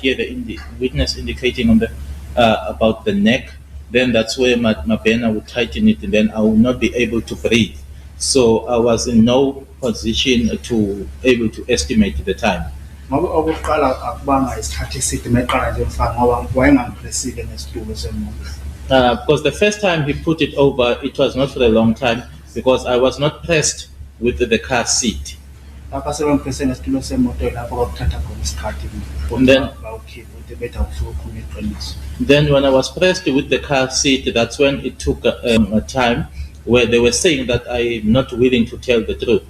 here the witness indicating on the about the neck. Then that's where my Mabena would tighten it, and then I would not be able to breathe. So I was in no position to able to estimate the time. Because the first time he put it over, it was not for a long time because I was not pressed with the car seat. And then when I was pressed with the car seat, that's when it took a time where they were saying that I'm not willing to tell the truth.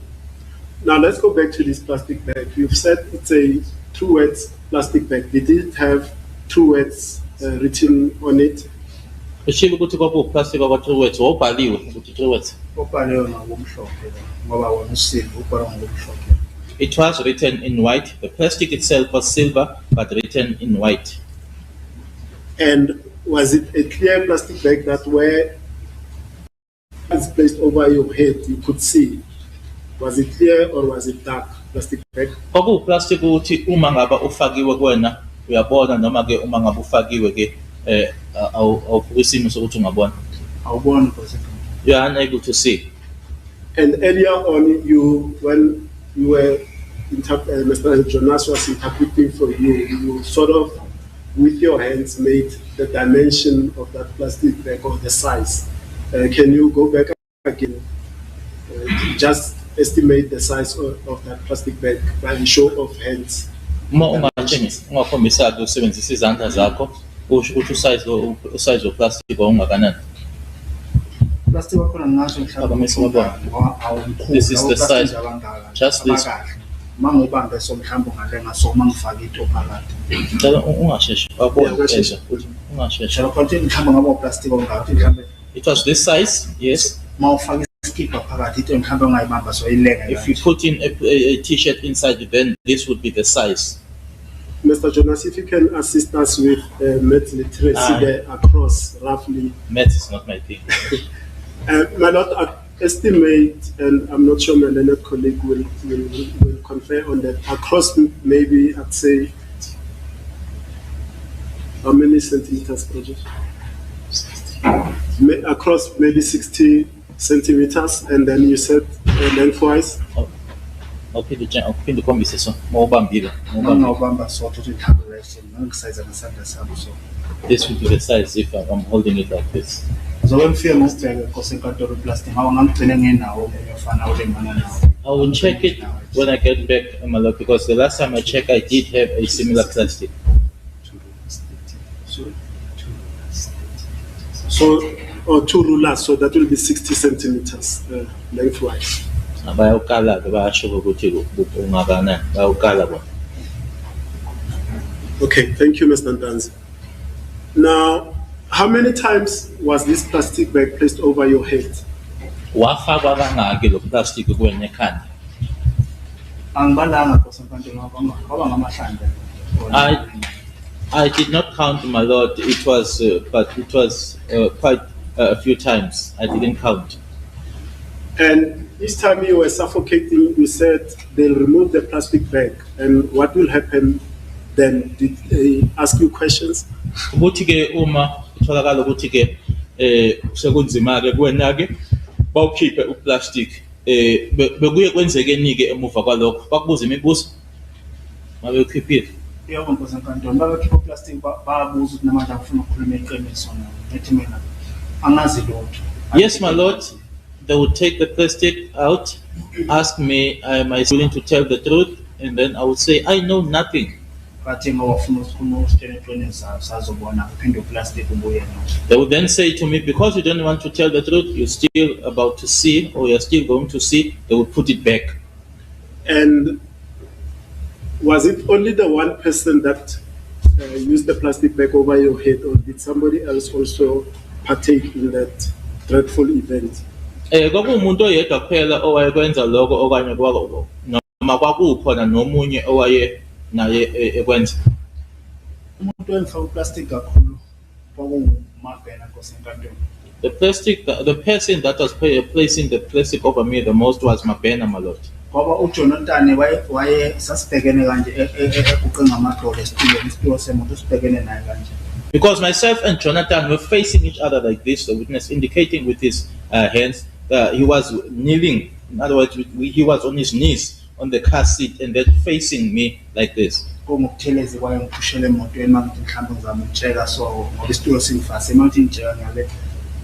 Now let's go back to this plastic bag. You've said it's a True Words plastic bag. Did it have True Words written on it? It was written in white. The plastic itself was silver, but written in white. And was it a clear plastic bag that where it's placed over your head, you could see? Was it clear or was it dark plastic bag? Plastic ukuthi uma ngaba ufakiwe kuwena uyabona noma ke uma ngaba ufakiwe ke awukwisimo sokuthi ungabona. Awubona you are unable to see. And earlier on, when you were Mr. Jonas was interpreting for you, you sort of with your hands made the dimension of that plastic bag or the size. Can you go back again? Just estimate the size of that plastic bag by a show of hands. Ungakhombisa usebenzisa izandla zakho usho ukuthi usize of plastic ongakanani. Plastic wakhona ngasho this is the size. Just this. Mangibambe so mhlawumbe ngalenga so mangifaka into phakathi. Ungasheshi babona ungasheshi. Continue mhlawumbe ngabo plastic ongathi mhlawumbe. It was this size, yes. Mawufaka iskipper phakathi into mhlawumbe ongayibamba so ilenga. If you put in a t-shirt inside, then this would be the size. Mr. Jonas, if you can assist us with math literacy there across roughly. Math is not my thing. My Lord, estimate, and I'm not sure my Leonard colleague will confer on that. Across maybe, I'd say, how many centimeters, project? Across maybe 60 centimeters, and then you said lengthwise. This would be the size if I'm holding it like this. I will check it when I get back, my lord, because the last time I checked, I did have a similar plastic. So, or two rulers, so that will be 60 centimeters lengthwise. Okay, thank you, Mr. Ntanzi. Now, how many times was this plastic bag placed over your head? I did not count, my lord. It was, but it was quite a few times. I didn't count. And each time you were suffocating, you said they'll remove the plastic bag. And what will happen then? Did they ask you questions? Utholakala ukuthi ke sekunzima ke kuwena ke bawukhiphe uplastic bekuye kwenzeke nike emuva kwalokho bakubuza imibuzo mabe ukhiphile yebo nkosi enkantolo babekhipha uplastic babuza ukuthi namanje afuna ukukhuluma iqiniso na ethi mina angazi lutho. Yes, my lord, they would take the plastic out, ask me am I willing to tell the truth, and then I would say I know nothing. They would then say to me, because you don't want to tell the truth, you're still about to see, or you're still going to see, they would put it back. And was it only the one person that used the plastic bag over your head, or did somebody else also partake in that dreadful event? Kwakuwumuntu oyedwa kuphela owayekwenza lokho okanye noma kwakukhona nomunye owaye naye ekwenza. Umuntu oyefaka uplastic kakhulu kwakunguMabena nkosi enkantolo. The person that was placing the plastic over me the most was Mabena, my lord. ngoba uJonathan waye sasibhekene kanje eguqe ngamadolo isitulo semoto sibhekene naye kanje. Because myself and Jonathan were facing each other like this, the witness indicating with his hands. He was kneeling. In other words, he was on his knees on the car seat and then facing me like this. Ngokuthelezi kwaye ngiphushele emotweni mangithi mhlawumbe ngizama ukutsheka so ngoba isitulo singifase mathi ngitsheka ngale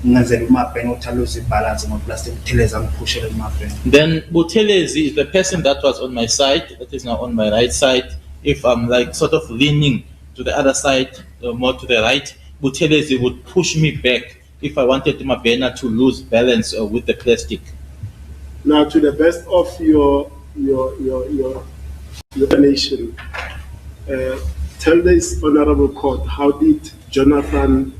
ngenzela umabhene uthaluza ibalance ngoplastic utheleza ngiphushele umabhene. Then Buthelezi is the person that was on my side, that is now on my right side. If I'm like sort of leaning to the other side, more to the right, Buthelezi would push me back if I wanted Mabena to lose balance with the plastic. Now, to the best of your explanation, tell this honorable court, how did Jonathan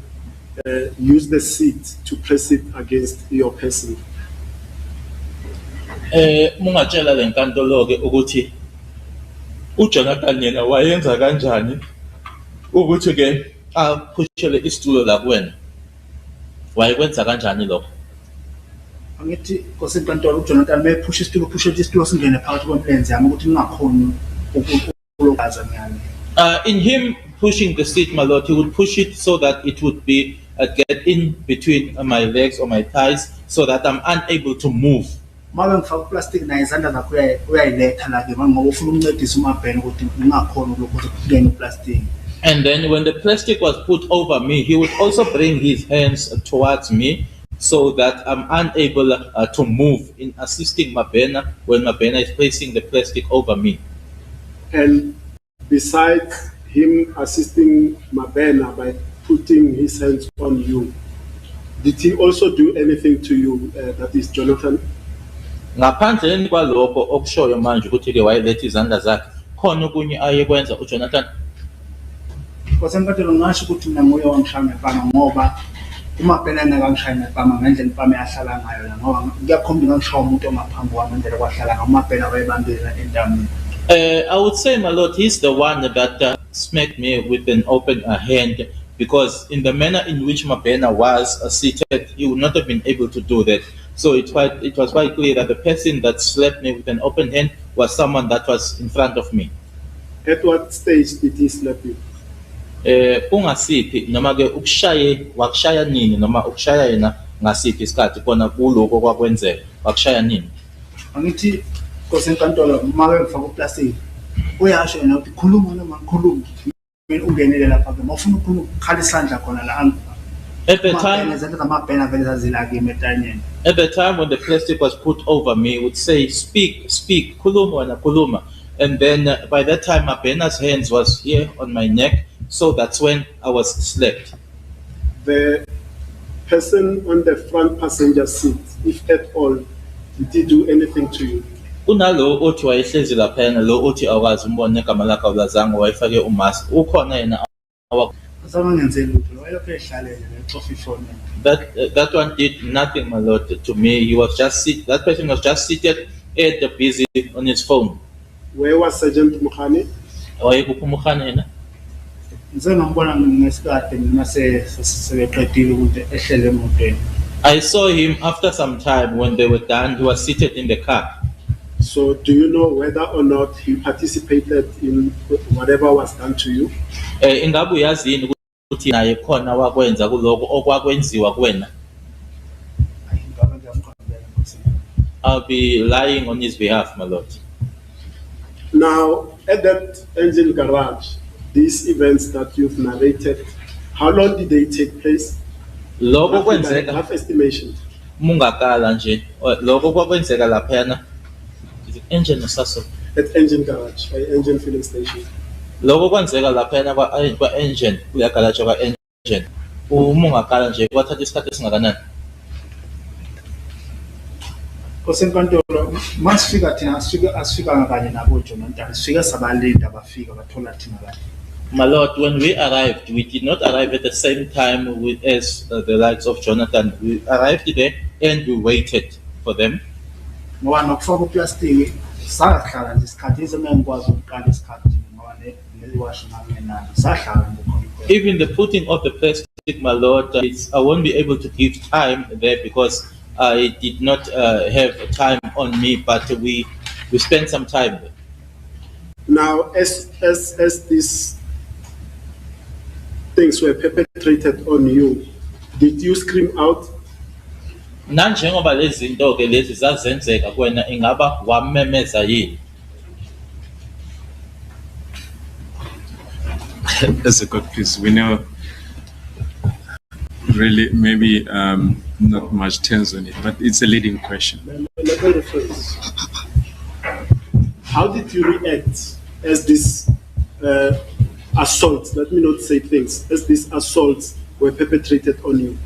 use the seat to press it against your person? Mungatshela lenkantolo ke ukuthi uJonathan yena wayenza kanjani ukuthi ke aphushele isitulo la kuwena. Wayekwenza kanjani lokho? Angithi kosenkantolo uJonathan mephusha isitulo singene phakathi kwemplenzi yami ukuthi ngingakhoni ukulokaza ngiyami. In him pushing the seat, my lord, he would push it so that it would be get in between my legs or my thighs so that I'm unable to move. Mabe ngifaka uplastic naye izandla zakho uyayiletha la ke ngoba ufuna ukuncedisa umabhene ukuthi ngingakhoni ukuthi kungene uplastic. And then when the plastic was put over me, he would also bring his hands towards me so that I'm unable to move in assisting Mabena when Mabena is placing the plastic over me. And besides him assisting Mabena by putting his hands on you, did he also do anything to you, that is Jonathan? Ngaphandle kwalokho okushoyo manje ukuthi ke wayeletha izandla zakhe khona okunye ayekwenza uJonathan. Kosenkantolo ngasho ukuthi mina nguye owangishaya ngepama ngoba umabhene engakangishaya ngepama ngendlela impama yahlala ngayo la ngoba kuyakhomba ngangishaya umuntu omaphambi kwami ngendlela kwahlala ngayo umabhene wayebambile entameni. I would say, my lord, he's the one that smacked me with an open hand because in the manner in which Mabena was seated, he would not have been able to do that. So it was quite clear that the person that slapped me with an open hand was someone that was in front of me. At what stage did he slap you? Ungasiphi noma ke ukushaye wakushaya nini noma ukushaya yena ngasiphi isikhathi khona kuloko kwakwenzeka wakushaya nini? Angithi kosenkantolo mabe ngifaka uplastic uyasho yena ukuthi khuluma noma ngikhuluma mina ungenele lapha ke mawufuna ukukhala isandla khona la At the time when the plastic was put over me, it would say, speak, speak, kuluma na kuluma. And then by that time, Mabena's hands was here on my neck. So that's when I was slapped. The person on the front passenger seat, if at all, did he do anything to you? Kunalo othi wayehlezi laphana lo othi awazi umbone igama lakhe awulazange wayefake umask. Ukhona yena that one did nothing, my lord, to me. He was just that person was just seated at busy on his phone. Where was Sergeant Mukhani? I saw him after some time when they were done. He was seated in the car. So do you know whether or not he participated in whatever was done to you? I'll be lying on his behalf, my lord. Now, at that engine garage, these events that you've narrated, how long did they take place? Rough estimation. Engine assassin. At engine garage, engine filling station. Loko kwenzeka laphana kwa engine kuya garage kwa engine uma ungaqala nje kwathatha isikhathi esingakanani? Kosenkantolo masifika thina asifika ngakanye nabo Jonathan sifika sabalinda bafika bathola thina la. My lord, when we arrived, we did not arrive at the same time as the likes of Jonathan. We arrived there and we waited for them. Ngoba nokufaka uplastic sahlala nje isikhathi esengikwazi ukuqala isikhathi ngoba neliwashi nami sahlala nje. Even the putting of the plastic, my lord, I won't be able to give time there because I did not have time on me, but we We spent some time there. Now, as these things were perpetrated on you, did you scream out? Nanjengoba lezi zinto ke lezi zazenzeka kuwena ingaba wamemeza yini? That's a good piece. We know really maybe not much turns on it, but it's a leading question. Let me rephrase. How did you react as this assaults, let me not say things, as these assaults were perpetrated on you?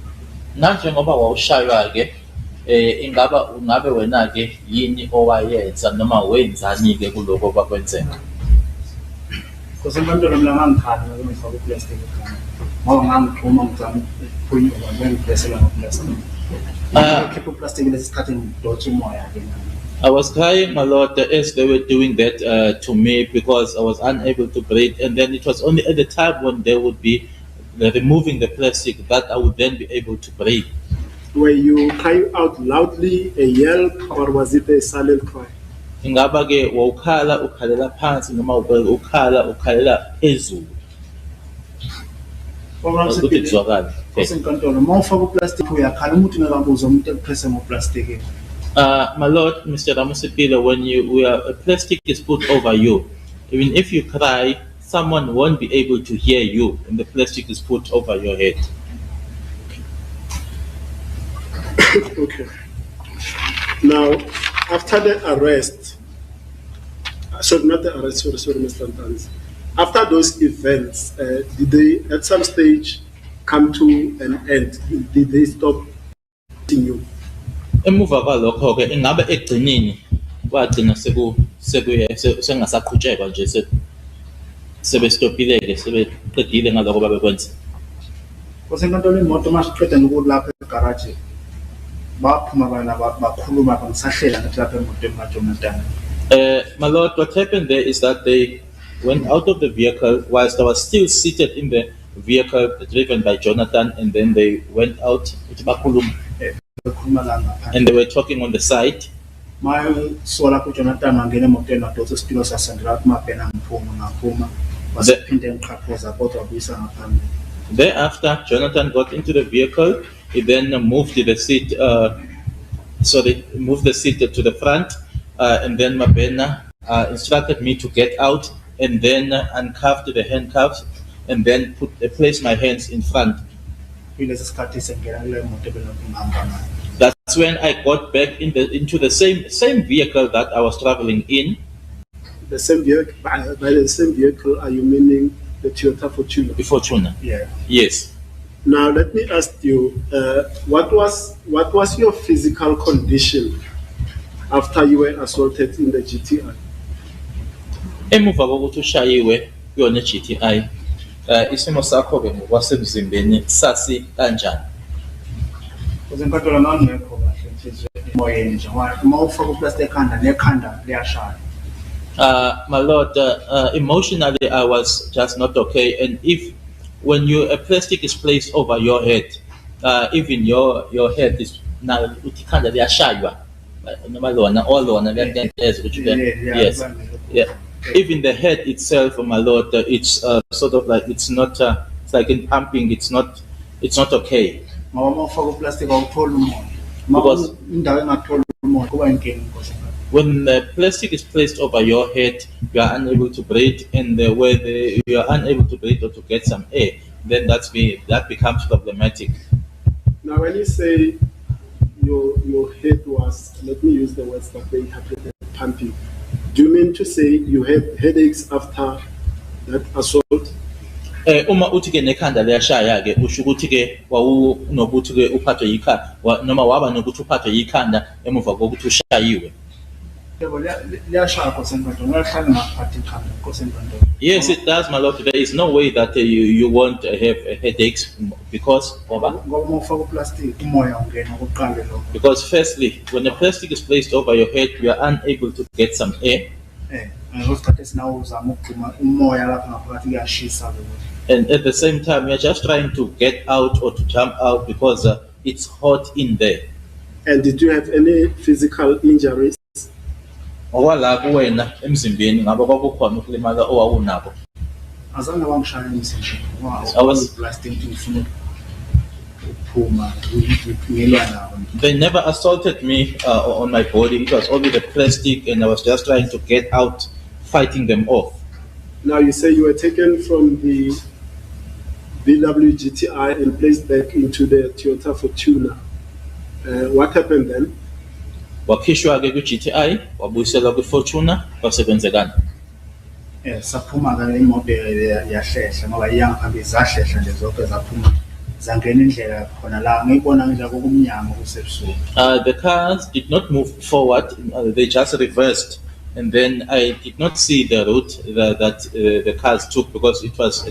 Nanjengoba wawushaywa ke ingaba ungabe wena ke yini owayenza noma wenzani ke kuloko kwakwenzeka? Because enkantolo mina ngangikhala ngifaka uplastic ekhanda. Ngoba ngangixhuma ngizama ukuphunya ngangiplasela ngoplastic. Keep plastic lesi sikhathi ngidotha umoya ke. I was crying a lot as they were doing that to me because I was unable to breathe, and then it was only at the time when they would be removing the plastic that I would then be able to breathe. Were you crying out loudly, a yell, or was it a silent cry? Ingaba ke wawukhala ukhalela phansi noma ukhala phezulu ukuthi kuzwakale. Enkantolo mawufaka uplastic uyakhala umuntu ngakabuzwa umuntu epresse ngoplastic. My Lord, Mr. Ramusipila, when a plastic is put over you, even if you cry, someone won't be able to hear you, and the plastic is put over your head. Okay. Now, after the arrest, sorry, not the arrest, sorry, Mr. Ntanzi. After those events, did they at some stage come to an end? Did they stop hitting you? Emuva kwalokho ke ingabe egcinini kwagcina sengasaqhutshekwa nje sebestopile ke sebeqedile ngalokho babekwenza. Because enkantolo imoto masiqeda nokulapha egarage baphuma bana bakhuluma bangisahlela ngathi lapha emotweni kaJonathan. My Lord, what happened there is that they went out of the vehicle whilst I was still seated in the vehicle driven by Jonathan, and then they went out and they were talking on the side. Mayisola kuJonathan angena emotweni wadonsa isitulo sasendela kumabhena ngaphuma wasephinde ngiqhaqhoza kodwa wabuyisa ngaphambili. Thereafter, Jonathan got into the vehicle. He then moved the seat to the front, and then Mabena instructed me to get out, and then uncuffed the handcuffs, and then placed my hands in front. That's when I got back into the same vehicle that I was traveling in. The same vehicle. By the same vehicle, are you meaning the Toyota Fortuner? The Fortuner. Yeah. Yes. Now let me ask you, what was your physical condition after you were assaulted in the GTI? Emuva kokuthi ushayiwe kuyona GTI, isimo sakho ke ngokwasemzimbeni sasi kanjani? Because enkantolo ngangekho kahle inhliziyo emoyeni nje ngoba mawufaka uplastic ekhanda nekhanda liyashaya. My Lord, emotionally I was just not okay, and when a plastic is placed over your head, even your head is now utikanda liyashaywa noma lona olona liyanteza ukuthi yes, yeah. Even the head itself, my Lord, it's sort of like it's like in pumping. It's not okay. Ngoba mawufaka uplastic awutholi umoya. Because indawo engatholi umoya kuba inkinga Nkosi. When the plastic is placed over your head, you are unable to breathe, and where you are unable to breathe or to get some air, then that becomes problematic. Now, when you say your head was, let me use the words that they interpreted, pumping, do you mean to say you had headaches after that assault? Uma uthi ke nekhanda liyashaya ke usho ukuthi ke wawunokuthi ke uphathwe yikhanda noma waba nokuthi uphathwe yikhanda emuva kokuthi ushayiwe. Yes, it does, my Lord. There is no way that you won't have headaches because firstly, when the plastic is placed over your head, you are unable to get some air. And at the same time, you're just trying to get out or to jump out because it's hot in there. And did you have any physical injuries? okwala kuwena emzimbeni ngabe kwakukhona ukulimala owawunako. Azange bangishaya emzimbeni. I was- Blasting ngifuna ukuphuma ngilwa nawo. They never assaulted me on my body. It was only the plastic, and I was just trying to get out, fighting them off. Now you say you were taken from the VW GTI and placed back into the Toyota Fortuner. What happened then? Wakhishwa-ke ku-GTI, wabuyiselwa kwi-Fortuner, kwasebenzekani. Saphuma ke imoto yahlehla ngoba iyangihambi zahlehla nje zonke zaphuma zangena indlela khona la ngiyibona nje kokumnyama kusebusuku. The cars did not move forward, they just reversed. And then I did not see the route that the cars took because it was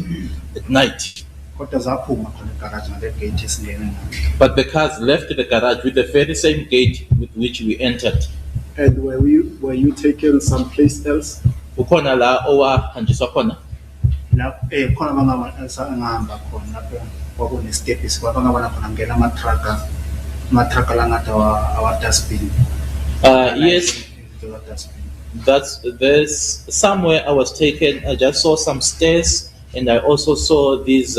at night. Kodwa zaphuma khona egarage ngale gate esingena ngayo. But the cars left the garage with the very same gate with which we entered. And were you taken someplace else? Ukhona la owahanjiswa khona? La khona ngihamba khona lapho kwakune stepis kwaba ngabana khona ngena ama-truck la ngathi awa dustbin. Yes, there's somewhere I was taken. I just saw some stairs, and I also saw these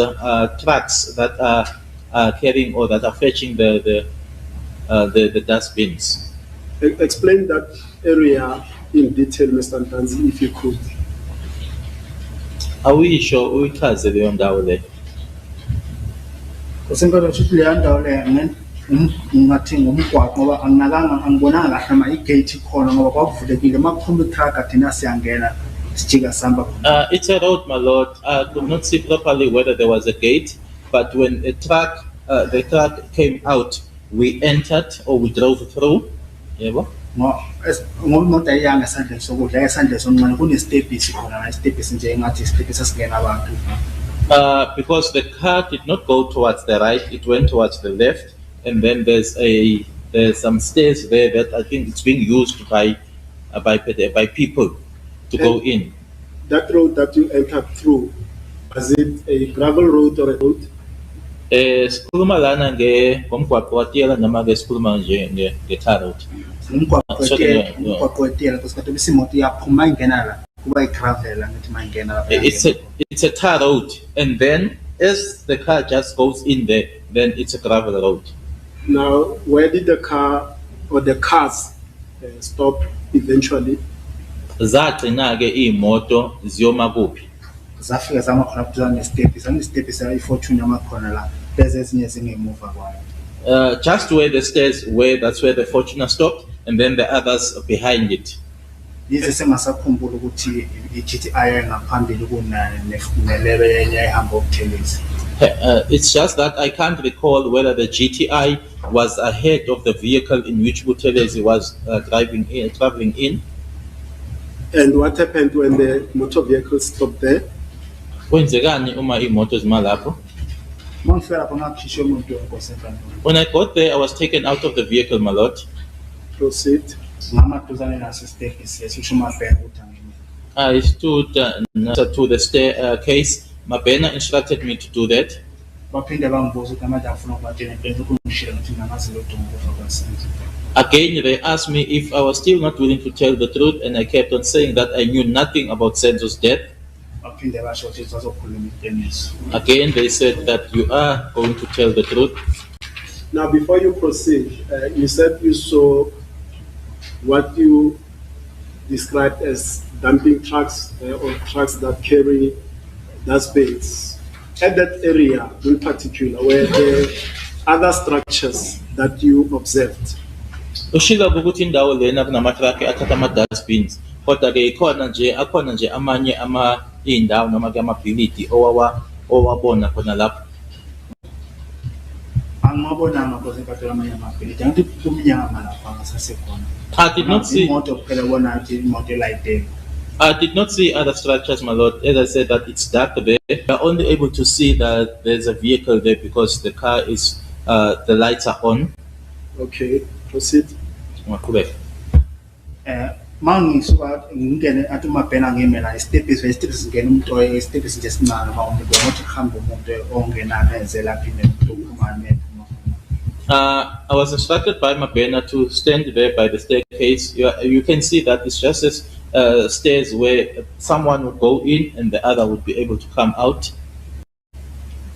trucks that are carrying or that are fetching the dustbins. Explain that area in detail, Mr. Ntanzi, if you could. Awuyisho uyichaze leyo ndawo le. Kusenkolo ukuthi leya ndawo le ngathi ngumgwaqo ngoba angibonanga kahle ama igate khona ngoba kwavulekile makuphuma itruck athina siyangena sijika samba. It's a road, my lord. I could not see properly whether there was a gate, but when the truck came out, we entered or we drove through. Yebo. Ngoba imoto ayiyanga esandleni sokudla esandleni soncane kunestepisi khona istepisi nje engathi istepisi esingena abantu. Because the car did not go towards the right, it went towards the left, and then there's some stairs there that I think it's being used by people to go in. That road that you entered through, was it a gravel road or a road? Sikhuluma lana ngomgwaqo watiyela noma ke sikhuluma nje nge-tar road. Umgwaqo wetiyela kusikhathi bese imoto iyaphuma ingena la kuba igravel angithi mayingena lapha. It's a tar road, and then as the car just goes in there, then it's a gravel road. Now, where did the car or the cars stop eventually? Zagcina-ke iy'moto ziyoma kuphi? Zafika zama khona kuduzane nestepisi iFortune amakhona la bese ezinye zingemuva kwayo. Just where the stairs were, that's where the Fortuner stopped, and then the others behind it. Yize sengasakhumbula ukuthi i-GTI ngaphambili kunalebe yenye ehamba ukuthelezi. It's just that I can't recall whether the GTI was ahead of the vehicle in which Buthelezi was traveling in. And what happened when the motor vehicle stopped there? Kwenzekani uma imoto zima lapho? Mangifika lapho ngakhishwa umuntu onkosenkantolo. When I got there, I was taken out of the vehicle, my lord. Proceed. Ngamaduzane naso istepisi esisho umabheka ukuthi angene. I stood next to the staircase. Mabena instructed me to do that. Baphinde bangibuza ukuthi amanje afuna ukubatshela into ukungishilo ukuthi ngamazi lo dungu kufa kwasenzo. Again, they asked me if I was still not willing to tell the truth, and I kept on saying that I knew nothing about Senzo's death. Baphinde basho ukuthi bazokhuluma iqiniso. Again, they said that you are going to tell the truth. Now, before you proceed, you said you saw what you described as dumping trucks or trucks that carry dustbins. At that area in particular, were there other structures that you observed? Ushila ukuthi indawo lena kunamatraki athatha ama-dustbins, kodwa ke akhona nje amanye iy'ndawo noma ke amabhilidi owabona khona lapho. Angibonanga nkosenkantolo amanye amabhilidi angithi kumnyama lapha ngasasekhona. I did not see. Imoto kuphela bona ukuthi imoto elayitele. I did not see other structures, my lord. As I said, that it's dark there. We are only able to see that there's a vehicle there because the car is, the lights are on. Okay, proceed. Correct. Mangisuka ngingene athi umabhena ngime la istepisi ngene umuntu istepisi nje sincane ba umuntu ukuthi kuhamba umuntu ongena neze lapha ine ukuphuma nephuma. I was instructed by Mabena to stand there by the staircase. You can see that it's just as stairs where someone would go in and the other would be able to come out.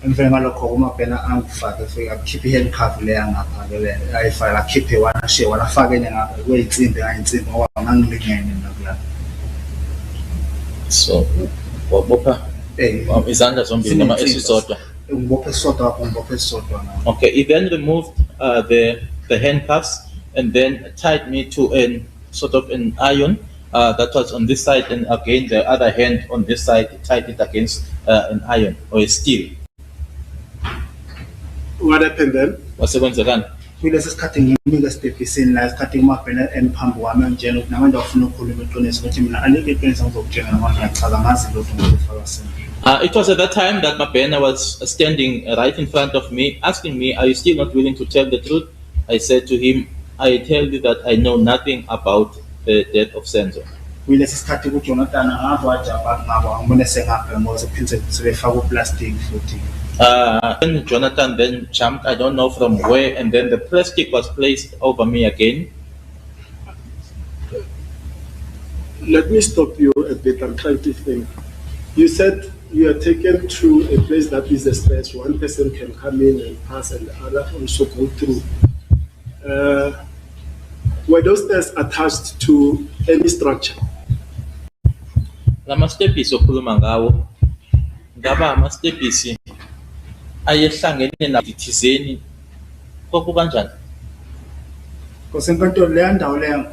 Emveni ngalokho uMabhena angifake fike akhiphe i-handcuff leya ngapha ke le ayifake akhiphe wanashiya wanafakele ngapha kweyinsimbi ngayinsimbi ngoba ngangilingene nakula. So, wabopha izandla zombili noma esisodwa. Ngibophe esisodwa lapho ngibophe esisodwa ngapha. Okay, he then removed the handcuffs and then tied me to an sort of an iron that was on this side, and again the other hand on this side, he tied it against an iron or a steel. What happened then? Wasekwenzekani? Kulesi sikhathi ngimike esitebhisini la isikhathi uMabhena emphambi kwami engitshela ukuthi namanje awufuna ukukhuluma iqiniso ukuthi mina alike iqiniso ngizokutshela noma ngiyachaza ngazi lokho ngokufaka sini. It was at that time that Mabena was standing right in front of me, asking me, "Are you still not willing to tell the truth?" I said to him, "I tell you that I know nothing about the death of Senzo." Kulesi sikhathi uJonathan ngapha wajabha ngabo ngibone sengapha ngoze phindze sebefaka uplastic futhi. Then Jonathan then jumped, I don't know from where, and then the plastic was placed over me again. Let me stop you a bit. I'm trying to think. You said you are taken to a place that is a stretch. One person can come in and pass, and the other also go through. Were those stairs attached to any structure? Lama stepisi okhuluma ngawo ngaba amastepisi ayehlangene nathizeni kokubanjani. Because enkantolo leya ndawo leya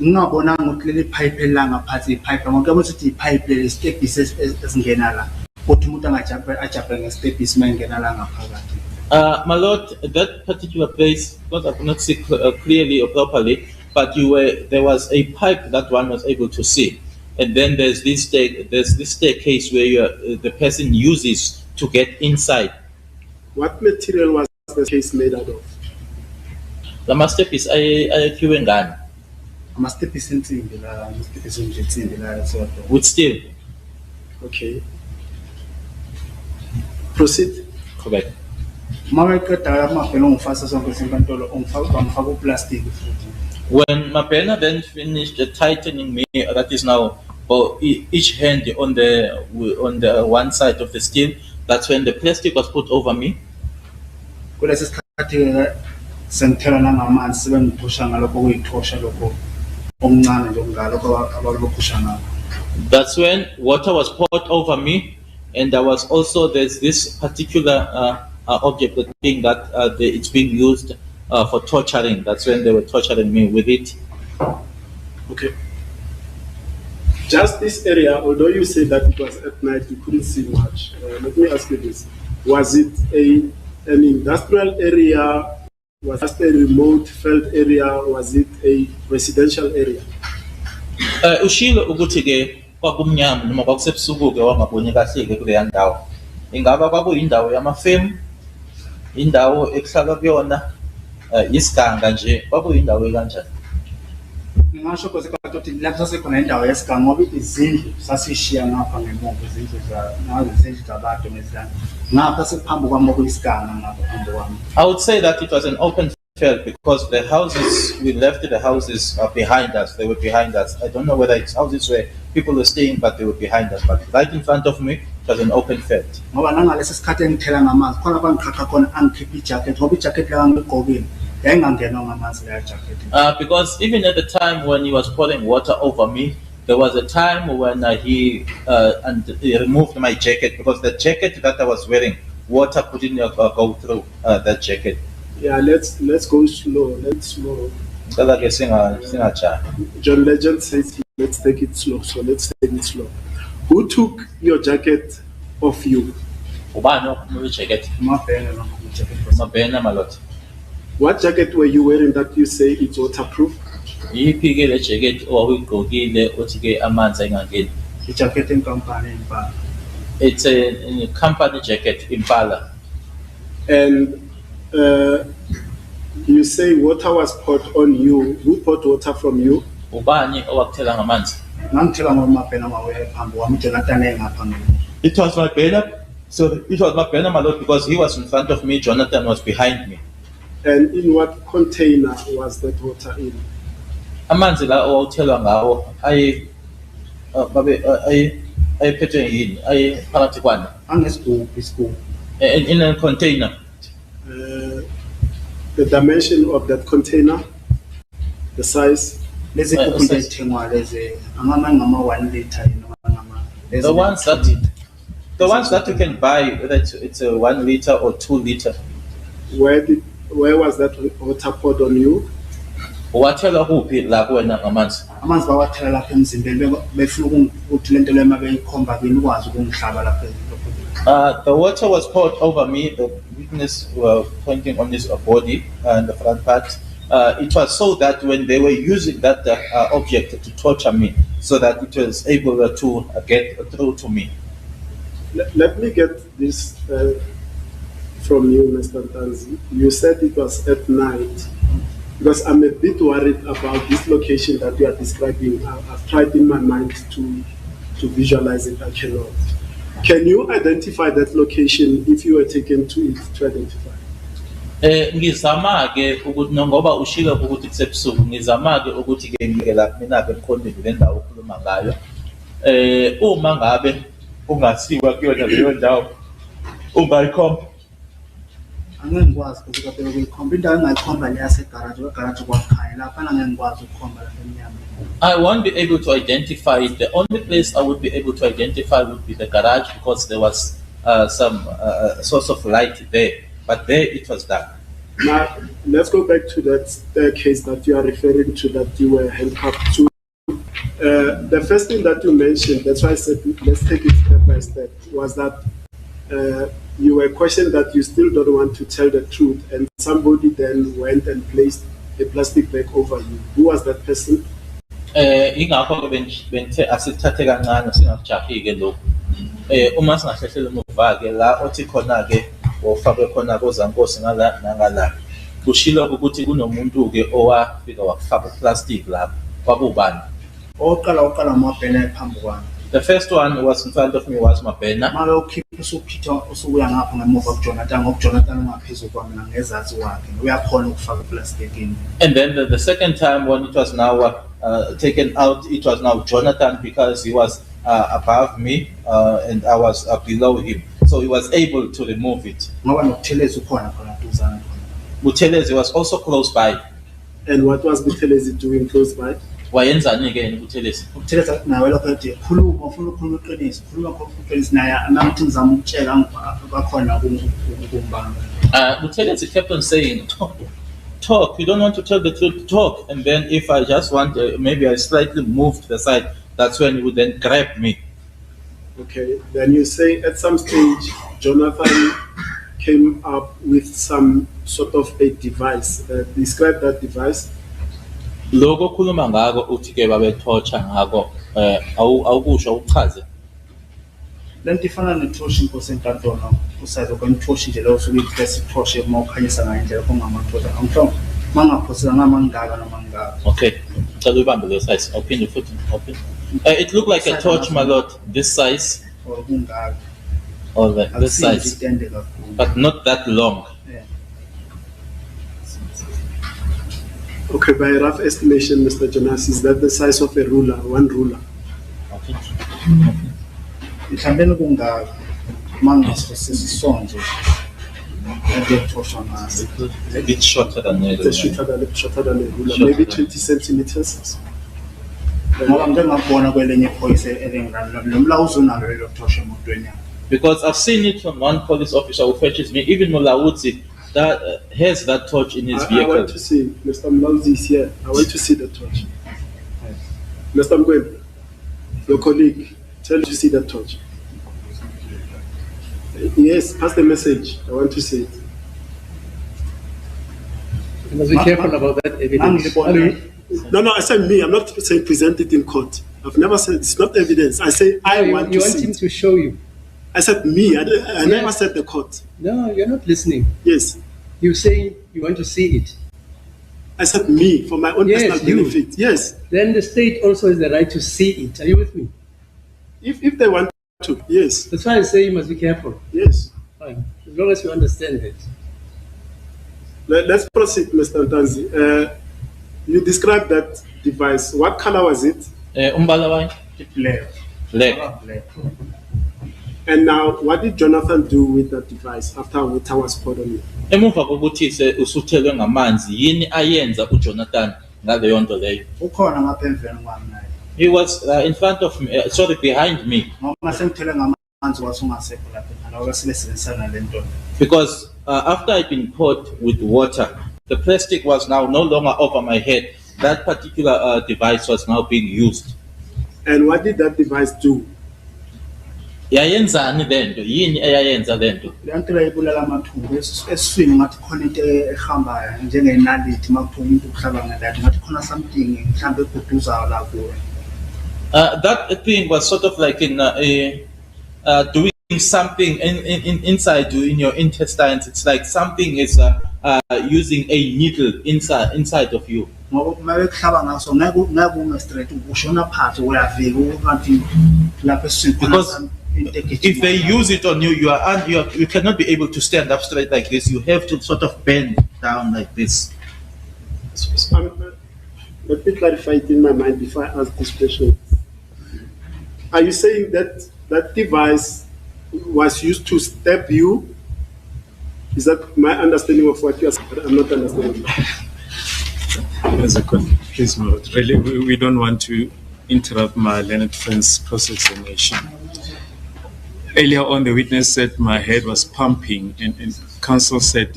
ngingabonanga ukuthi leli pipe elangaphansi ipipe ngoba kuyabe sithi ipipe le stepisi esingena la ukuthi umuntu angajump ngestepisi mangena la ngaphakathi. My lord, that particular place, because I could not see clearly or properly, but there was a pipe that one was able to see, and then there's this staircase where the person uses to get inside. What material was the case made out of? Lama stepisi ayakhiwe ngani? Amastepisi ensimbi la, amastepisi nje ensimbi la sodwa. With steel. Okay. Proceed. Correct. Mawaqeda uMabhena ungifasa sonke senkantolo ungifaka uplastic futhi. When Mabena then finished tightening me, that is now each hand on the one side of the steel, that's when the plastic was put over me. Kulesi sikhathi sengithela nangamanzi sebengiphusha ngalokho kuyithosha lokho omncane nje ngalokho abakuphusha ngakho. That's when water was poured over me, and there's this particular object, the thing that it's being used for torturing. That's when they were torturing me with it. Okay. Just this area, although you say that it was at night, you couldn't see much. Let me ask you this: was it an industrial area? Was it a remote field area? Was it a residential area? Ushilo ukuthi ke kwakumnyama noma kwakusebusuku ke wangaboni kahle ke kuleya ndawo. Ingaba kwakuyindawo yamafemu, indawo ekuhlala kuyona, isiganga nje, kwakuyindawo ekanjani? Ngingasho ukuthi kathi lapho sasekhona indawo yesiganga ngoba izindlu sasishiya ngapha ngemuva izindlu zabantu nezilanga ngapha sephambi kwami kuyisiganga ngapha phambi kwami. I would say that it was an open field because the houses, we left the houses behind us. They were behind us. I don't know whether it's houses where people were staying, but they were behind us. But right in front of me, it was an open field. Ngoba nangalesi sikhathi engithela ngamanzi khona bangikhakha khona angikhipha ijacket ngoba ijacket la ngigqokile yayingangenwa ngamanzi leya jacket. Because even at the time when he was pouring water over me, there was a time when he removed my jacket because the jacket that I was wearing, water couldn't go through that jacket. Yeah, let's go slow. Let's slow. Ngicela ke singajahi. John Legend says let's take it slow. So let's take it slow. Who took your jacket off you? Ubani okhuluma jacket? Mabhena no jacket. Mabena, my lord. What jacket were you wearing that you say it's waterproof? Yiphi ke le jacket owuyigqokile uthi ke amanzi engangeni? Ijacket enkampani Impala. It's a company jacket, Impala. And you say water was poured on you. Who poured water from you? Ubani owakuthela ngamanzi? Ngangithela ngoMabhena mawe phambi kwami Jonathan engapha ngemuva. It was Mabena. So it was Mabena, my lord, because he was in front of me, Jonathan was behind me. And in what container was that water in? Amanzi la owathelwa ngawo ayephethwe yini phakathi kwani Angesigubhu. in a container. The dimension of that container, the size. Lezi size. gubhu ezithengwa lezi ngama 1 liter The ones that you can buy, whether it's a 1 liter or 2 liter. Where was that water poured on you? Wathelwa kuphi la kuwena ngamanzi? amanzi bawathela lapha emzimbeni befuna ukuthi lento lema beyikhomba kini ukwazi ukungihlaba lapha. The water was poured over me. The witness were pointing on his body and the front part. It was so that when they were using that object to torture me, so that it was able to get through to me. Let me get this from you, Mr. Tanzi. You said it was at night, because I'm a bit worried about this location that you are describing. I've tried in my mind to visualize it. I cannot. Can you identify that location if you were taken to it to identify? Ngizama ke ukuthi ngoba ushilo ukuthi kusebusuku ngizama ke ukuthi ke ngike la mina ke mkhondini le ndawo okhuluma ngayo uma ngabe ungasiwa kuyona leyo ndawo ungayikhomba angeke ngikwazi ukuthi kabe ukuyikhomba indawo engayikhomba le yasegarage kwakhaya lapha angeke ngikwazi ukukhomba lapha emnyama. I won't be able to identify it. The only place I would be able to identify would be the garage because there was some source of light there. But there it was dark. Now, let's go back to that staircase that you are referring to that you were handcuffed to. The first thing that you mentioned, that's why I said let's take it step by step, was that you were questioned that you still don't want to tell the truth, and somebody then went and placed a plastic bag over you. Who was that person? Ingakho ke bengithe asithathe kancane singakujahi ke lokho. Uma singahlehlela umuva ke la othi khona ke ofakwe khona kozankosi ngala nangala. Kushilo ukuthi kunomuntu ke owafika wakufaka plastic lapha. Kwakubani? Oqala uMabhena ephambi kwami. The first one was in front of me was Mabhena. Manje ukhipha usuphitha usukuya ngapha ngemuva kuJonathan ngoba uJonathan ungaphezulu kwami nangezazi wakhe. Uyakhona ukufaka plastic in. And then the second time when it was now taken out, it was now Jonathan because he was above me and I was below him. So he was able to remove it. Ngoba nokuThelezi ukhona khona duzana. Buthelezi was also close by. And what was Buthelezi doing close by? Wayenzani ke uButhelezi? uThelezi nawe lokho ethi khuluma ufuna ukukhuluma iqiniso khuluma iqiniso naye nami ngizama ukutshela bakhona ukumbanga. Buthelezi kept on saying talk, you don't want to tell the truth, talk. And then if I just want maybe I slightly moved to the side, that's when he would then grab me. Okay, then you say at some stage Jonathan came up with some sort of a device. Describe that device. Lokho khuluma ngako uthi ke babe torture ngako awukusho uchaze. Lento ifana netoshi inkosi enkantolo usazi kwemthoshi nje lo usuke ifesi toshi uma ukhanyisa ngayo indlela kongamathoshi angihlobo mangaphosela ngamangaka namangaka. Okay, ngicela ubambe lo size open futhi open. It looked like a torch, my lord, this size or kungaka or this size, itende kakhulu. but not that long. Yeah. Okay, by a rough estimation, Mr. Jonas, is that the size of a ruler, one ruler? Okay. Mhlawumbe kungaka mangasifosisa isonje ngiyathoshwa ngaso. A bit shorter than It's shorter than a ruler, maybe 20 centimeters. Ngoba ngengakubona kwelenye iphoyisa elengana lo mlawuzo nalo lelo thosha emotweni yakhe. Because I've seen it from one police officer who fetches me, even Mulawuzi, that has that torch in his I vehicle. want to see, Mr. Mlauzi is here. I want to see the torch. Mr. Mgwen, your colleague, tell you to see that torch. Yes, pass the message. I want to see it. You must be careful about that evidence. No, I said me. I'm not saying present it in court. I've never said it's not evidence. I say I want to you see want him it. to show you. I said me. I never said the court. No, you're not listening. Yes. You say you want to see it. I said me for my own Yes, personal you. benefit. Yes. Then the state also has the right to see it. Are you with me? If they want to, yes. That's why I say you must be careful. Yes. Fine. As long as you understand it. Let's proceed, Mr. Ntanzi. You described that device. What color was it? Umbala wayo? Black. Black. Black. And now, what did Jonathan do with that device after water was poured on it? Emuva kokuthi usuthelwe ngamanzi yini ayenza uJonathan ngaleyo nto leyo? Ukhona ngapha emveni kwami naye. He was in front of me, sorry, behind me. Ngoba sengithele ngamanzi wathi ungasekho lapha ekhaya. Ngoba silesebenzisana le nto. Because after I'd been poured with water, the plastic was now no longer over my head. That particular device was now being used. And what did that device do? Yayenzani lento? Yini eyayenza lento? Le nto layibulala amathumbu esiswini ngathi khona into ehambayo njengenalithi makuphuma umuntu uhlaba ngalathi ngathi khona something mhlambe eguduzayo la kuwe. That thing was sort of like in doing something inside you in your intestines. It's like something is using a needle inside of you. Ngoba uma bekuhlaba ngaso ngeke ume straight ushona phansi uyavika ukuthi lapha esiswini Because if they use it on you, you cannot be able to stand up straight like this. You have to sort of bend down like this. Let me clarify it in my mind before I ask this question. Are you saying that that device was used to stab you? Is that my understanding of what you are saying? I'm not understanding. Please, my lord. Really, we don't want to interrupt my learned friend's cross-examination. Earlier on, the witness said my head was pumping, and counsel said,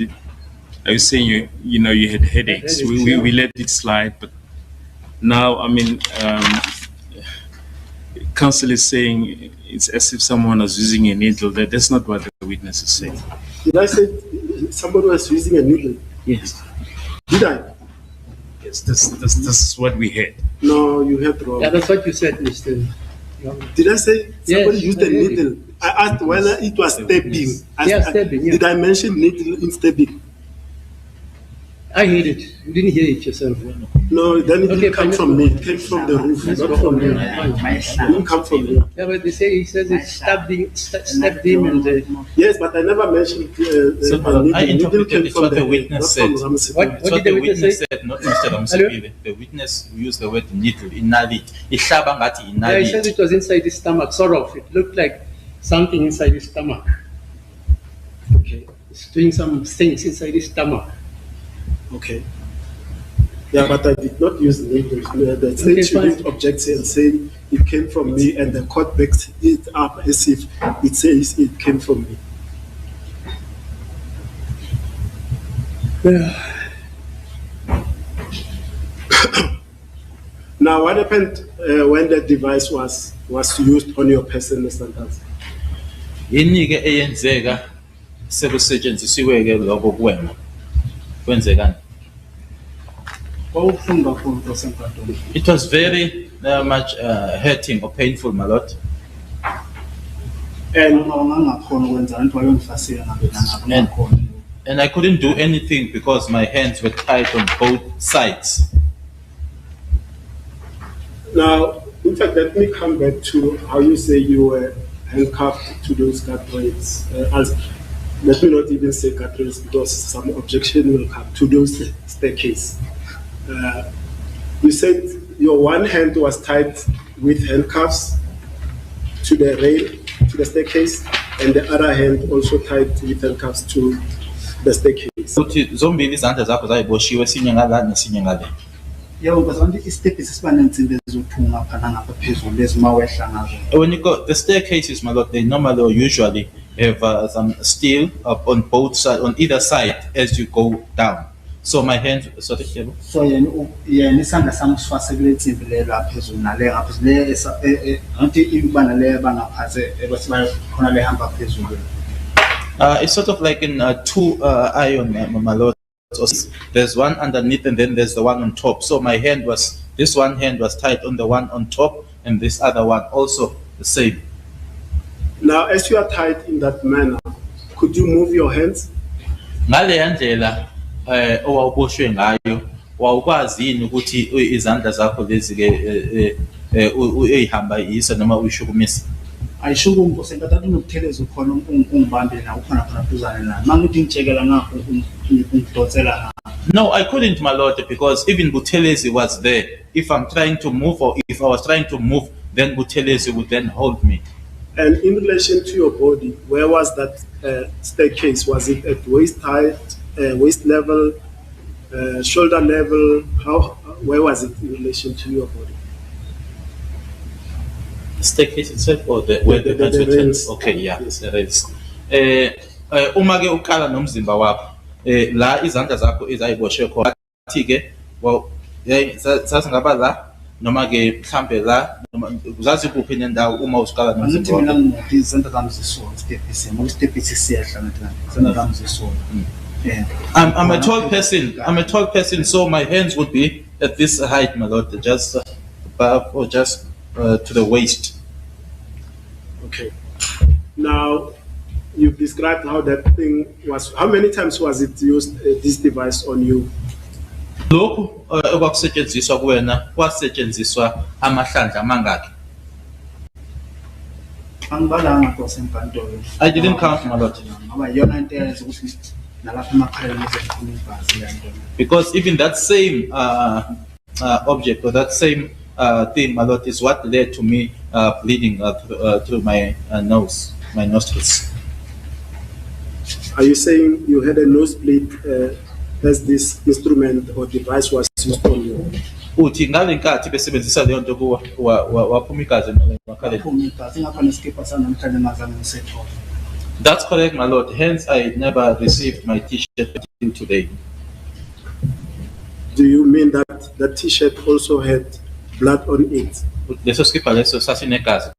"Are you saying you had headaches?" We let it slide, but now, I mean, counsel is saying it's as if someone was using a needle. That's not what the witness is saying. Did I say somebody was using a needle? Yes. Did I? Yes, this is what we heard. No, you heard wrong. Yeah, that's what you said, Mr. Did I say somebody Yes, used I a heard it. needle? I asked whether it was stabbing. Yeah, stabbing, yeah. Did I mention needle in stabbing? I heard it. You didn't hear it yourself. No, then it Okay, didn't come fine. from me. It came from the roof, Let's not go from from me. there. It didn't come from me. Yeah, but he says it stabbed him and Yes, but I never mentioned So, a needle. I Needle interpreted came it's from what the head, witness not from said. Ramsey. What That's what did the the witness witness say? said, not Mr. Ramsipile. The witness used the word needle, inalithi. Ihlaba ngathi yeah, he says inalithi. it was inside his stomach, sort of. It looked like something inside his stomach. Okay. It's doing some things inside his stomach. Okay. Yeah, but I did not use needle. The state Okay, shouldn't fine. object and say it came from me, and the court backs it up as if it says it came from me. Now, what happened when the device was used on your person, Mr. Ntanzi? Yini ke eyenzeka sekusetshenzisiwe-ke lokho kuwena? Kwenzekani? Kwawubuhlungu kakhulu Nkosi enkantolo. It was very much hurting or painful, my lord. And Ngangakhona ukwenza into wayongifasile ngabe nangakhona. And I couldn't do anything because my hands were tied on both sides. now, in fact, let me come back to how you say you were handcuffed to those guardrails. Let me not even say guardrails because some objection will come to those staircase. You said your one hand was tied with handcuffs to the rail, to the staircase, and the other hand also tied with handcuffs to the staircase. Ukuthi zombili izandla zakho zayiboshiwe esinye ngala nesinye ngale. Yebo Nkosi kanti isitebhisi siba nensimbi eziwu-2 ngapha nangapha phezulu ezimawehla ngazo. When you go, the staircases, my lord, they normally or usually have some steel up on both sides, on either side as you go down. So my hands, sorry, yebo. So yena isandla sami sifase kule nsimbi le la phezulu nale ngapha le ngathi ibana le bangaphansi ebese khona le hamba phezulu. It's sort of like in two iron, my lord. So there's one underneath and then there's the one on top. So this one hand was tied on the one on top and this other one also the same. Now, as you are tied in that manner, could you move your hands? Ngaleya ndlela owawuboshwe ngayo wawukwazi yini ukuthi izandla zakho lezi ke uyihamba yisa noma uyishukumisa? ayisho kumposa entathathu nokutheleza ukhona ungibambe na ukhona khona duzane na mangithi ngitshekela ngakho ungidotsela. No, I couldn't, my lord, because even Buthelezi was there. If I'm trying to move or if I was trying to move, then Buthelezi would then hold me. And in relation to your body, where was that staircase? Was it at waist height, waist level, shoulder level? Where was it in relation to your body? The staircase itself or where the rails. Okay, yeah, Yes. the rails. Uma ke ukala nomzimba wakho la izandla zakho ezayiboshwe khona athi ke sasingaba la noma ke mhlambe la noma uzazi kuphi nendawo uma usukala Angithi nomzimba mina wakho. nginothi izandla zami zisona stepisi ngoba stepisi siyahla ngathi izandla zami zisona. Yeah. I'm a tall person. I'm a tall person, so my hands would be at this height, my lord, just above or just to the waist. Okay. Now, you've described how that thing was. How many times was it used, this device on you? Lokhu okwakusetshenziswa kuwena kwasetshenziswa amahlandla amangaki? Angibalanga nkosi enkantolo. I didn't count, my lord. Ngoba iyona into eyenza ukuthi nalapha emakhaleni kuzophuma igazi lento. Because even that same object or that same thing, my lord, is what led to me bleeding through my nose, my nostrils. Are you saying you had a nosebleed as this instrument or device was used on you? Uthi ngale nkathi besebenzisa leyo nto kuwa waphuma igazi emakhaleni. Kuphuma igazi ngapha neskipa sanamhlanje ngazange ngisethola. That's correct, my lord. Hence, I never received my T-shirt until today. Do you mean that the T-shirt also had blood on it? Leso skipa leso sasinegazi.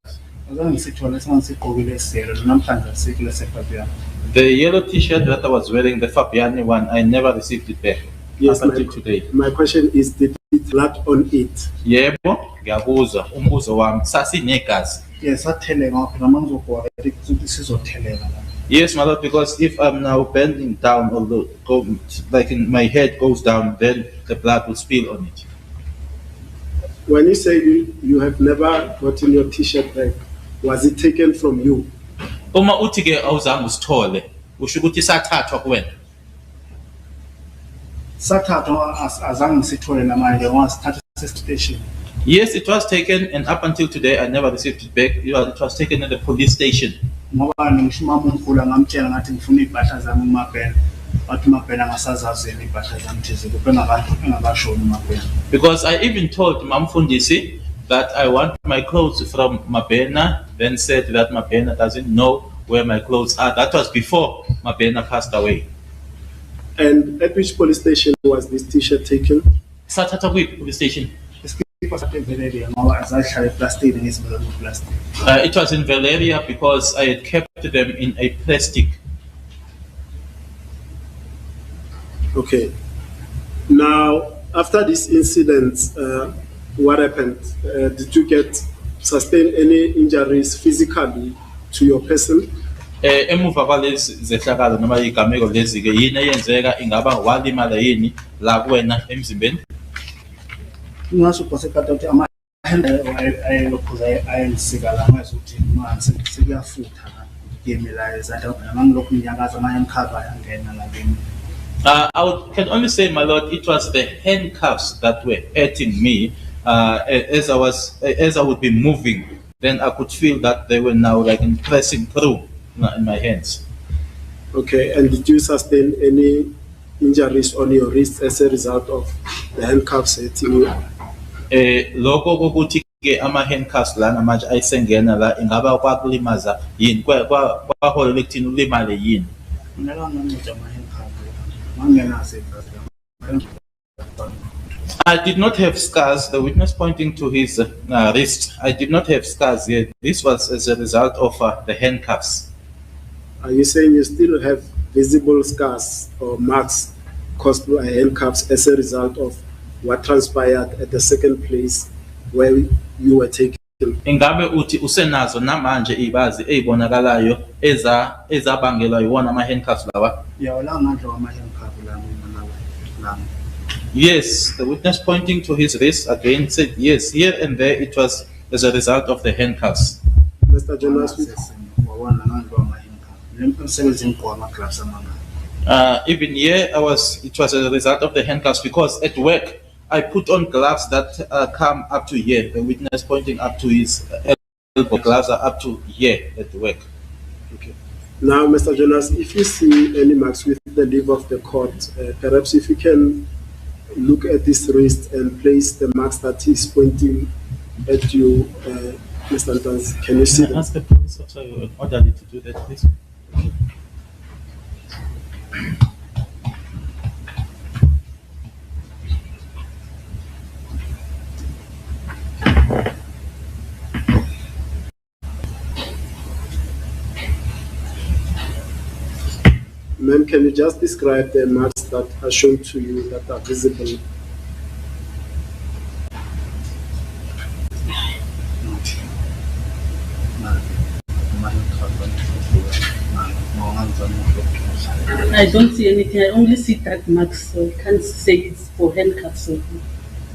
Azange ngisithola sengisigqokile esero namhlanje asikile seFabian. The yellow T-shirt that I was wearing, the Fabiani one, I never received it back. Yes, up until today. my question is, did it blood on it? Yebo, ngiyabuza umbuzo wami sasinegazi. Yes, atheleka ngaphela mangizokuwa ukuthi sizotheleka la. Yes, my lord, because if I'm now bending down or like my head goes down, then the blood will spill on it. When you say you have never gotten your T-shirt back, was it taken from you? Uma uthi ke awuzange usithole, usho ukuthi sathathwa kuwena. Sathathwa azange ngisithole namanje ngoba sithatha station. Yes, it was taken, and up until today, I never received it back. It was taken at the police station. Ngoba ngisho mama umkhulu ngamtshela ngathi ngifuna ibhatha zami uMabhena. Wathi uMabhena ngasazazela ibhatha zami thize kuphe engakashoni uMabhena. Because I even told Mamfundisi that I want my clothes from Mabena, then said that Mabena doesn't know where my clothes are. That was before Mabena passed away. And at which police station was this T-shirt taken? Sathatha kwi police station. Iskipa satevelele ngoba azahlala eplastiki ngesibala ngeplastic. It was in Valeria because I had kept them in a plastic. Okay. Now, after this incident, what happened? Did you sustain any injuries physically to your person? Emuva kwalezi zehlakalo noma igameko lezi ke yini eyenzeka ingaba walimala yini la kuwena emzimbeni? Ngasho phose kade ukuthi ama ayelokhuza ayensika la ngathi ukuthi manje sekuyafutha la game la ezatha ngangilokhu nginyakaza manje ngikhava yangena la kimi. Can only say, my lord, it was the handcuffs that were hurting me. As I would be moving, then I could feel that they were now like pressing through in my hands. Okay, and did you sustain any injuries on your wrists as a result of the handcuffs hitting you? Lokho kokuthi ke ama handcuffs lana manje ayisengena la ingaba kwakulimaza yini kwaholela ekuthini ulimale yini? Mina la nginceda ama handcuff mangenazo igazi. I did not have scars. The witness pointing to his wrist. I did not have scars yet. This was as a result of the handcuffs. Are you saying you still have visible scars or marks caused by handcuffs as a result of what transpired at the second place where you were taken? Ingabe uthi usenazo namanje ibazi ezibonakalayo ezabangelwa yiwona ama handcuffs lawa? Yeah, la ngadlo ama handcuff la. Yes, the witness pointing to his wrist again said yes, here and there it was as a result of the handcuffs. Mr. Jonas, wabona nganto ama-handcuff. Le msebenzi ngigqoka ama-gloves amangaka. Even here, it was a result of the handcuffs because at work, I put on gloves that come up to here. The witness pointing up to his elbow. Gloves are up to here at work. okay. Now, Mr. Jonas, if you see any marks with the leave of the court, perhaps if you can look at this wrist and place the marks that he's pointing at you, Mr. Ntanzi, can you see Can I them? ask the police officer orderly to do that, please? Ma'am, can you just describe the marks that are shown to you that are visible? I don't see anything. I only see tag marks, so I can't say it's for handcuffs.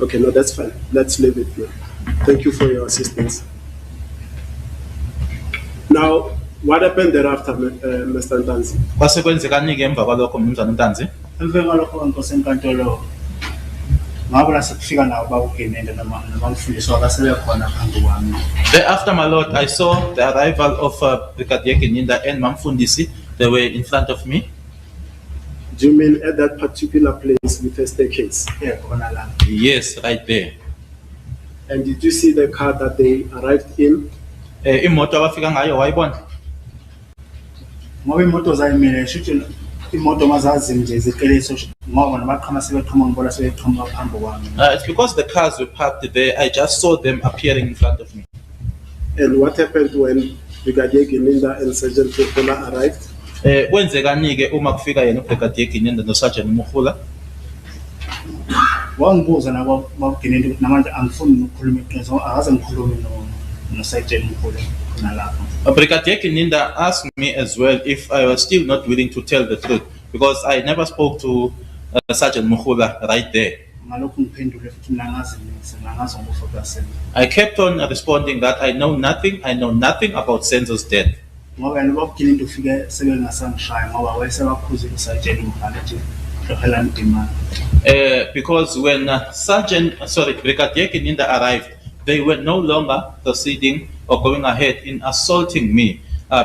Okay, no, that's fine. Let's leave it here. Thank you for your assistance. Now, what happened thereafter, Mr. Ntanzi? Kwasekwenzekani-ke emva kwalokho Mnumzane Ntanzi? Emveni kwalokho nkosi enkantolo ngabo la sekufika nabo bakugenende nabamfundisi abasebekhona phambi kwami. Thereafter, my lord, I saw the arrival of Brigadier Gininda and Mamfundisi. They were in front of me. Do you mean at that particular place with a staircase? Yeah, khona la. Yes, right there. And did you see the car that they arrived in? Imoto abafika ngayo wayibona? Ngoba imoto zayimile shuthi imoto mazazi nje ziqeleso ngoba nabaqhama sebeqhama ngibona sebeqhama phambi kwami. It's because the cars were parked there. I just saw them appearing in front of me. And what happened when Brigadier Gininda and Sergeant Popola arrived? Kwenzekani-ke uma kufika yena uBrigadier Gininda noSergeant Mukhula? Wangibuza nabo bakugenende ukuthi namanje angifuni ukukhuluma iqiniso akaze ngikhulume noSergeant Mukhula nalapho. Brigadier Gininda asked me as well if I was still not willing to tell the truth because I never spoke to Sergeant Mukhula right there. Ngalokho ngiphendule futhi mina ngazi ngokufa kwaSenzo. I kept on responding that I know nothing about Senzo's death. Ngoba yena bakugenende ufike sebengasangishaya ngoba wayesebakhuzile uSergeant Mukhula ethi hlohelani demand. Because when Brigadier Gininda arrived, they were no longer proceeding or going ahead in assaulting me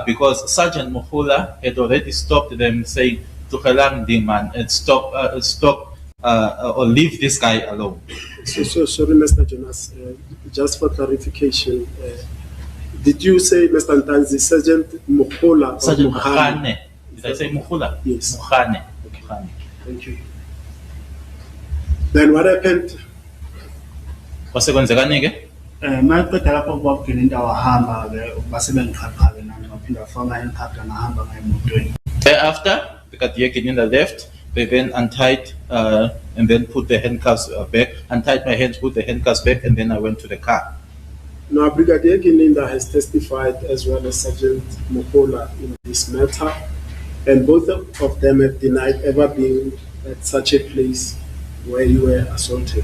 because Sergeant Mukhula had already stopped them saying to Helang Dingman and stop or leave this guy alone. So sorry, Mr. Jonas, just for clarification, did you say, Mr. Ntanzi, Sergeant Mukhula? Sergeant Mukhane. Did I say Mukhula? Yes. Mukhane. Thank you. Then what happened? Kwasekwenzekani-ke? Maqeda lapho bakugenende wahamba-ke base bengiqhaqha-ke nami ngaphinda bafaka handcuff ngahamba ngayemotweni. Thereafter, Brigadier Gininda left. They then untied and then put the handcuffs back, untied my hands, put the handcuffs back, and then I went to the car. Now, Brigadier Gininda has testified as well as Sergeant Mukhula in this matter, and both of them have denied ever being at such a place where you were assaulted.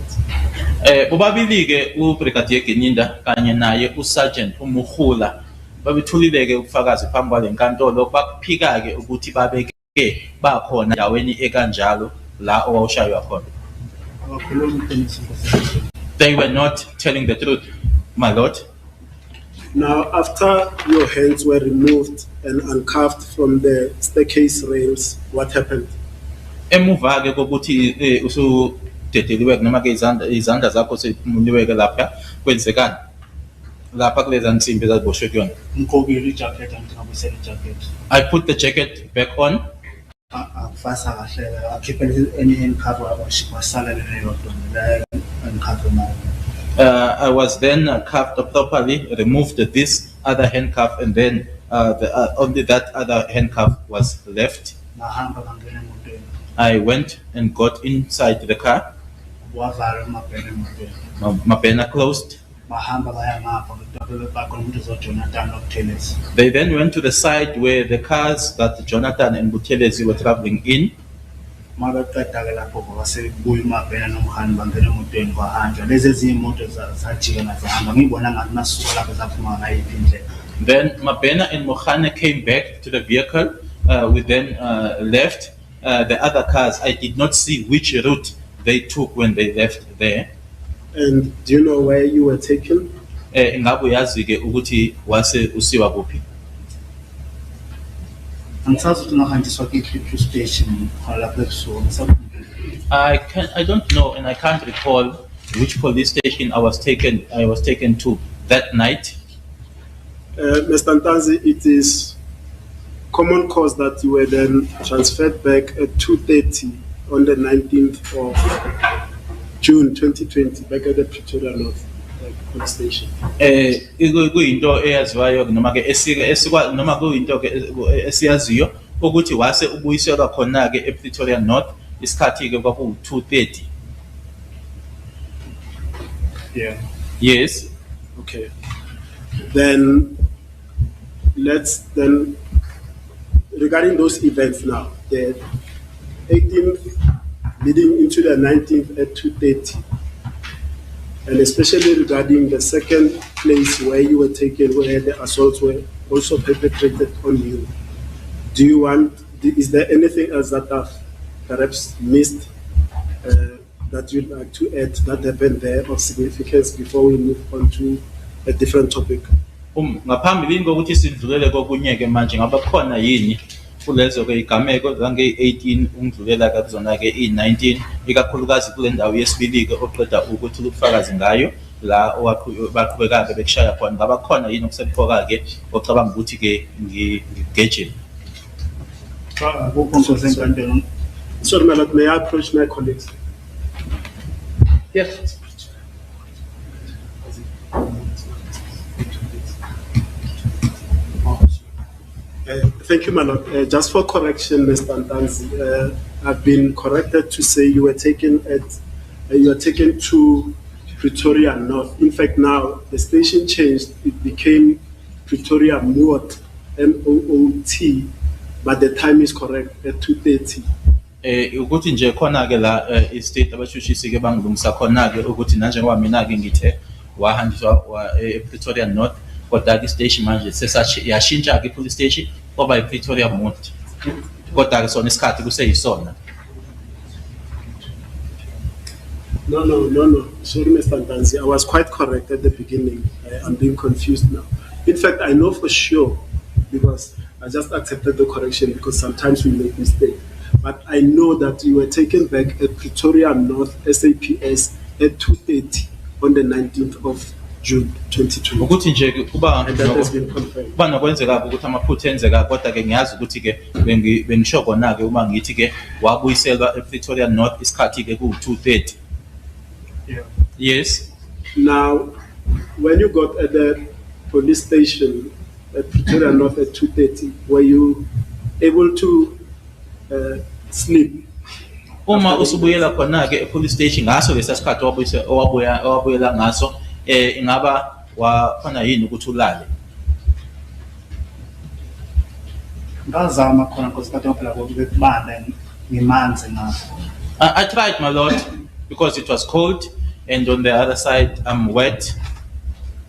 Bobabili-ke uBrigadier Gininda kanye naye uSergeant Mukhula babithulile-ke ubufakazi phambi kwale nkantolo bakuphika-ke ukuthi babeke bakhona endaweni ekanjalo la owawushaywa khona. Abakhuluma iqiniso nkosi. They were not telling the truth, my lord. Now, after your hands were removed and uncuffed from the staircase rails, what happened? Emuva-ke kokuthi usudedeliwe noma-ke izandla zakho sephumuliwe-ke lapha kwenzekani lapha kuleza nsimbi ezaziboshwe kuyona. Ngigqokile ijacket angingabuyisela ijacket. I put the jacket back on. Akufasa kahle akhiphe enye handcuff wasala leyodwa la handcuff nayo. I was then cuffed properly, removed this other handcuff, and then only that other handcuff was left. Ngahamba ngangena emotweni. I went and got inside the car. Wavala amabhene emotweni. Mabena closed. Bahamba baya ngapha ngidabele bakho umuntu zoJonathan noButhelezi. They then went to the side where the cars that Jonathan and Buthelezi were traveling in. Mabaqeda-ke lapho basebuya uMabhena noMkhani bangena emotweni kwahanjwa. Lezi ezinye imoto zajika zahamba ngibona ngathi masuka lapho zaphuma ngayiphi indlela. Then Mabena and Mohane came back to the vehicle. We then left. The other cars, I did not see which route they took when they left there. And do you know where you were taken? Ingabe uyazi-ke ukuthi wase usiwa kuphi? Angisazi ukuthi nahanjiswa kwi-petrol station lapho ebusuku. I don't know, and I can't recall which police station I was taken to that night. Mr. Ntanzi, it is common cause that you were then transferred back at 2:30 on the 19th of June 2020 back at the Pretoria North police station. Kuyinto eyaziwayo noma ke noma kuyinto ke esiyaziyo ukuthi wase ubuyiselwa khona ke ePretoria North isikhathi ke kwaku 2:30. Yeah. Yes. Okay. Then regarding those events now, the 18th leading into the 19th at 2:30, and especially regarding the second place where you were taken, where the assaults were also perpetrated on you. Is there anything else that I've perhaps missed that you'd like to add that happened there of significance before we move on to a different topic? Ngaphambilini kokuthi sidlulele kokunye ke manje ngaba khona yini kulezo ke igameko zange 18 ungidlulela kuzona ke i19 ikakhulukazi kule ndawo yesibili ke oqeda ukuthi ubufakazi ngayo la baqhubeka ke bekushaya khona ngaba khona yini okusephoka ke ocabanga ukuthi ke ngigejele? Sorry, my lord, may I approach my colleagues? Yes. Thank you, my lord. Just for correction, Mr. Ntanzi, I've been corrected to say you were taken to Pretoria North. In fact, now the station changed; it became Pretoria Moot, M-O-O-T, but the time is correct at 2:30. Ukuthi nje khona ke la estate abashushisi ke bangilungisa khona ke ukuthi nanje ngoba mina ke ngithe wahanjiswa ePretoria North kodwa ke station manje yashintsha ke police station ngoba ePretoria Moot kodwa ke sona isikhathi kuseyisona. No. Sorry, Mr. Ntanzi, I was quite correct at the beginning. I'm being confused now. In fact, I know for sure because I just accepted the correction because sometimes we make mistakes. But I know that you were taken back at Pretoria North SAPS at 2:30 on the 19th of June 2020. Ukuthi nje kuba And that has been confirmed. kuba nokwenzeka ukuthi amaphutha enzeka kodwa ke ngiyazi ukuthi ke bengisho kona ke uma ngithi ke wabuyiselwa ePretoria North isikhathi ke ku 2:30. Yeah. Yes. Now, when you got at the police station at Pretoria North at 2:30, were you able to sleep? Uma usubuyela khona ke epolice station ngaso lesasikhathi owabuyela ngaso ingaba wafana yini ukuthi ulale? Ngazama khona nkosikade phela ukuthi kubanda ngimanzi ngakho. I tried, my lord, because it was cold and on the other side I'm wet.